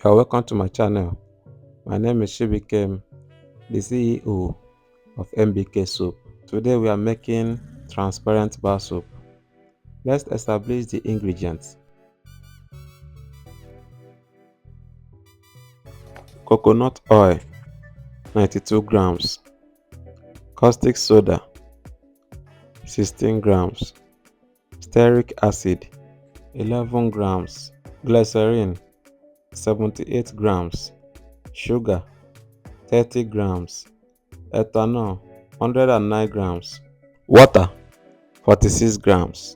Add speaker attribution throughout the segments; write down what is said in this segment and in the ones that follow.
Speaker 1: You're welcome to my channel. My name is Shibikem, the CEO of MBK Soap. Today we are making transparent bar soap. Let's establish the ingredients. Coconut oil 92 grams, caustic soda 16 grams, stearic acid 11 grams, glycerine 78 grams, sugar 30 grams, ethanol 109 grams, water 46 grams.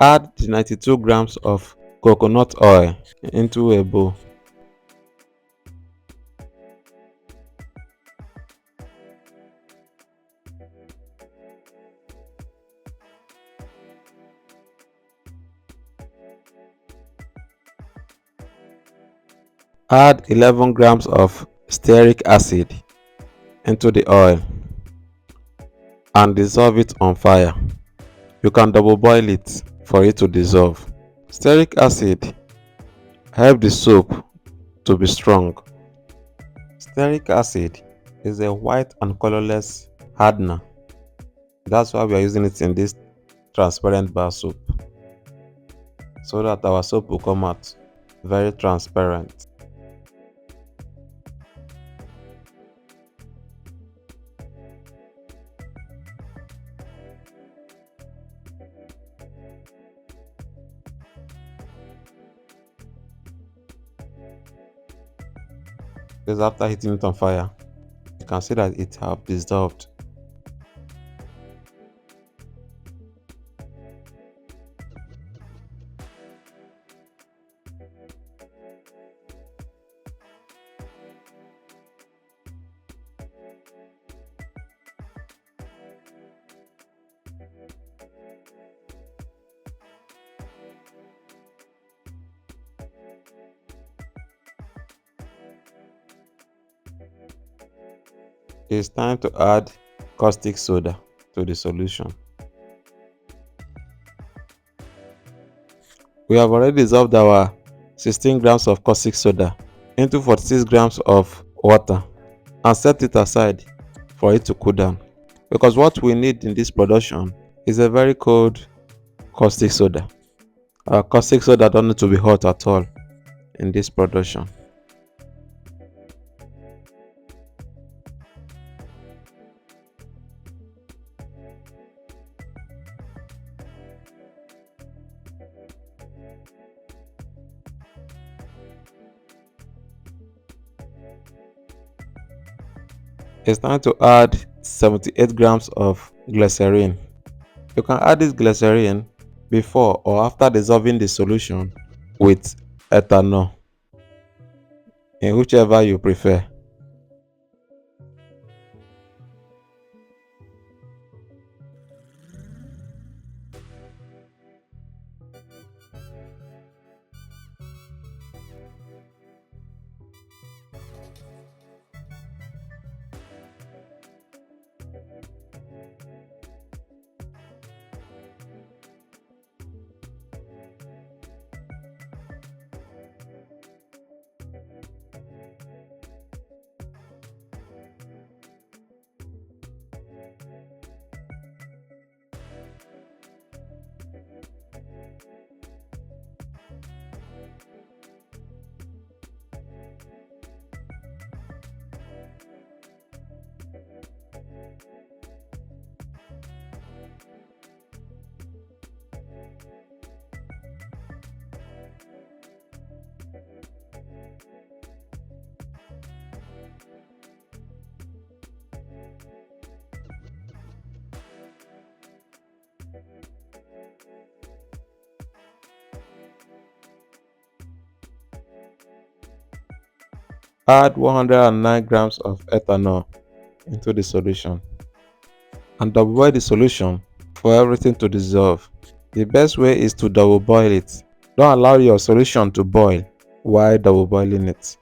Speaker 1: Add the 92 grams of coconut oil into a bowl. Add 11 grams of stearic acid into the oil and dissolve it on fire. You can double boil it for it to dissolve. Stearic acid helps the soap to be strong. Stearic acid is a white and colorless hardener. That's why we are using it in this transparent bar soap, so that our soap will come out very transparent. Because after heating it on fire, you can see that it have dissolved. It's time to add caustic soda to the solution. We have already dissolved our 16 grams of caustic soda into 46 grams of water and set it aside for it to cool down, because what we need in this production is a very cold caustic soda. Our caustic soda don't need to be hot at all in this production. It's time to add 78 grams of glycerine. You can add this glycerine before or after dissolving the solution with ethanol, in whichever you prefer. Add 109 grams of ethanol into the solution and double boil the solution for everything to dissolve. The best way is to double boil it. Don't allow your solution to boil while double boiling it.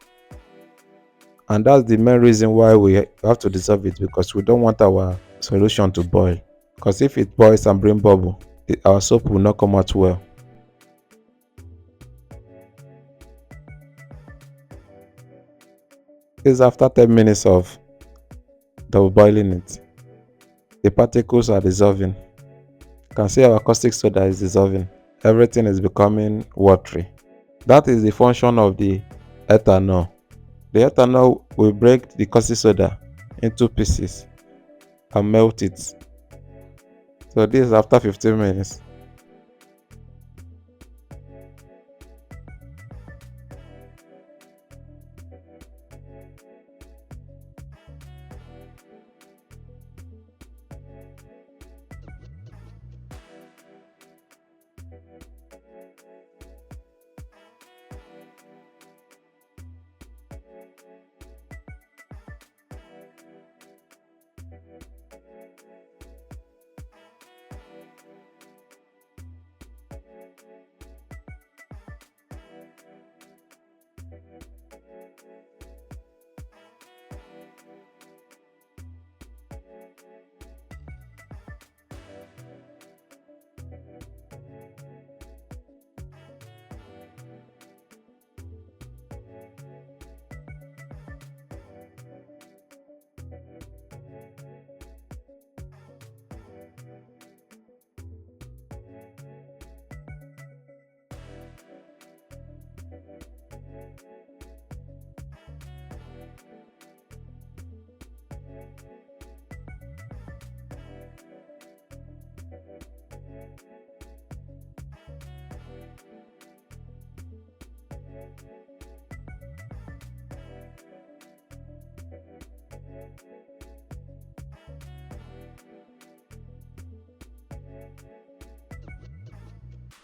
Speaker 1: And that's the main reason why we have to dissolve it, because we don't want our solution to boil. Because if it boils and bring bubble, our soap will not come out well. This is after 10 minutes of double boiling it. The particles are dissolving. You can see our caustic soda is dissolving. Everything is becoming watery. That is the function of the ethanol. The ethanol will break the caustic soda into pieces and melt it. So this is after 15 minutes.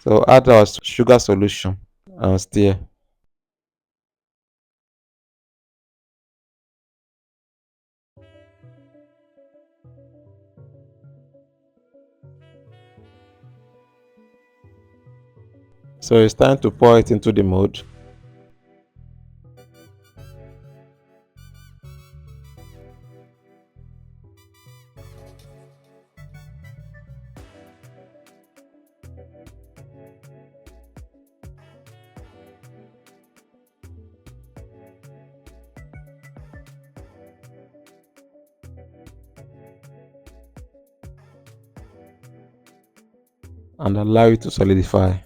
Speaker 1: So add our sugar solution and stir. So it's time to pour it into the mold. And allow it to solidify.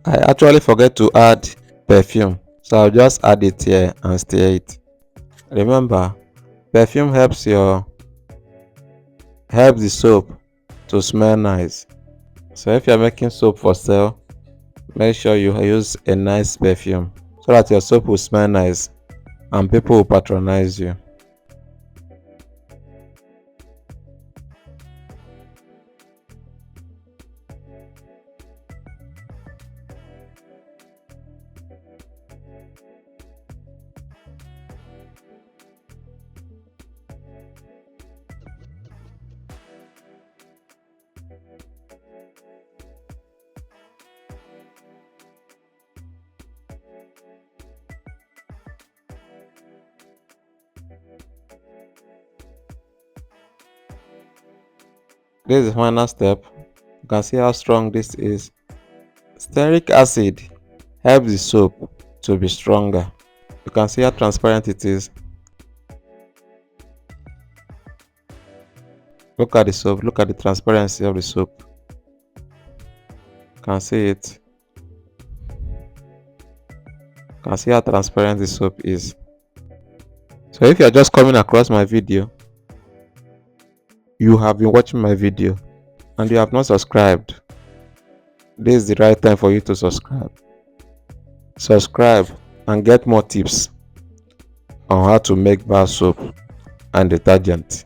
Speaker 1: I actually forget to add perfume, so I'll just add it here and stir it. Remember, perfume helps the soap to smell nice. So if you're making soap for sale, make sure you use a nice perfume so that your soap will smell nice and people will patronize you. This is the final step. You can see how strong this is. Stearic acid helps the soap to be stronger. You can see how transparent it is. Look at the soap, look at the transparency of the soap. You can see it. You can see how transparent the soap is. So if you are just coming across my video, you have been watching my video and you have not subscribed, this is the right time for you to subscribe. Subscribe and get more tips on how to make bar soap and detergent.